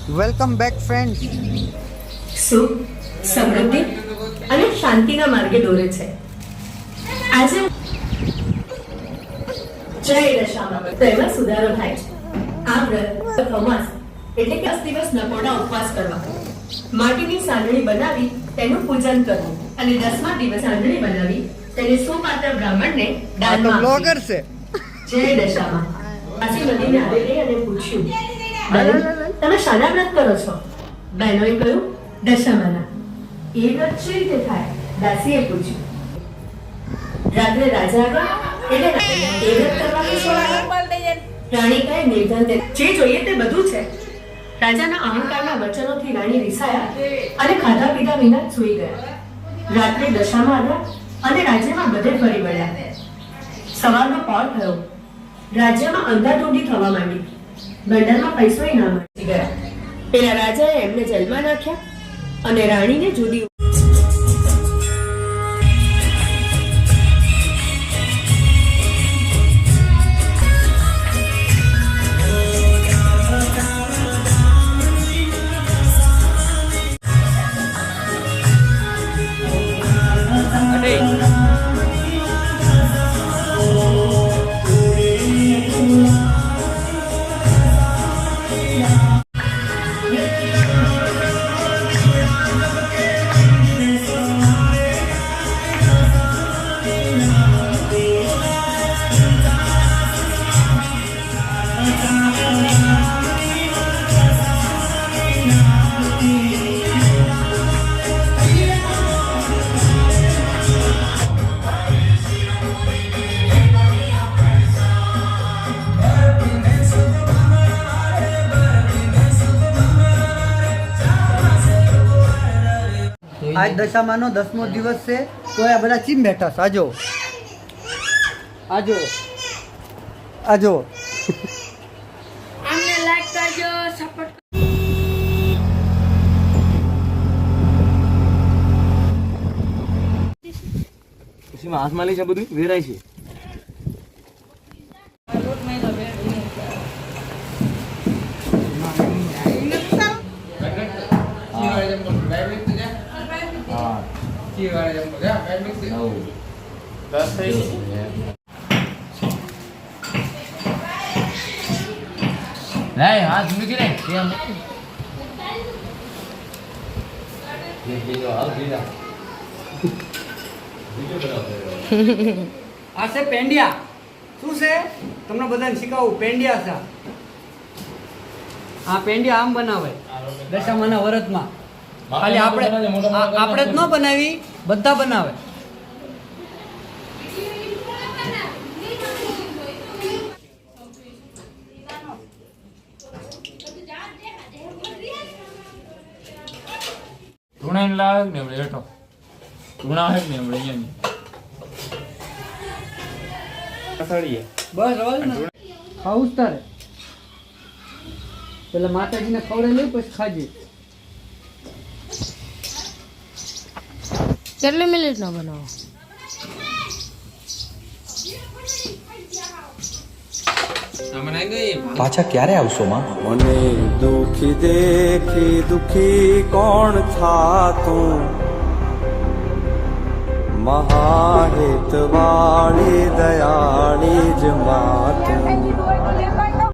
Welcome back friends. સુખ, સમૃદ્ધિ અને શાંતિના માર્ગે દોરે છે. આજે જય દશામાં તેમાં સુધારો થાય છે. આ વ્રત ખમાસ એટલે કે 10 દિવસ નકોડા ઉપવાસ કરવા, માટીની સાંદળી બનાવી તેનું પૂજન કરવું અને 10મા દિવસ સાંદળી બનાવી તેને સુપાત્ર બ્રાહ્મણને દાનમાં આપવી. બ્લોગર છે. જય દશામાં. પાછી નદીને આવી ગઈ અને પૂછ્યું, બહેન, તમે શાના વ્રત કરો છો? બહેનોએ કહ્યું, દશામાના. એ વ્રત શી રીતે થાય? દાસીએ પૂછ્યું. રાત્રે રાજા આગળ એટલે એ વ્રત કરવાનું શું આવે? રાણી કહે, નિર્ધન જે જોઈએ તે બધું છે. રાજાના અહંકારના વચનોથી રાણી રિસાયા અને ખાધા પીધા વિના જ સૂઈ ગયા. રાત્રે દશામાં આવ્યા અને રાજ્યમાં બધે ફરી વળ્યા. સવારનો પહોર થયો. રાજ્યમાં અંધાધૂંધી થવા માંડી. ભંડારમાં પૈસોય ના મળી ગયા. પેલા રાજાએ એમને જેલમાં નાખ્યા અને રાણીને જુદી. આજ દશામાનો 10મો દિવસ છે, તો આ બધા ચીમ બેઠા છે. આજો આજો આજો. અમને લાઈક કરજો, સપોર્ટ પછી હાથમાં લઈ છે બધું વેરાય છે. હાથ મૂકી રે આ છે પેંડિયા. શું છે તમને બધાને શીખવું? પેંડિયા છે. આ પેંડિયા આમ બનાવે દશામાના વ્રતમાં. ખાલી આપણે જ ન બનાવી, બધા બનાવે. ધૂણા લાવે ને એમણે હેઠો ધૂણા હે ને એમણે અહીંયા બસ રોજ ને ખાવું જ તારે. પેલા માતાજીને ખવડાવી લઈ પછી ખાજે. કેટલી મિનિટનો બનાવો? પાછા ક્યારે આવશો માં? મને દુખી દેખી દુખી કોણ થાતું, મહાહિત વાળી દયાળી જ માતું.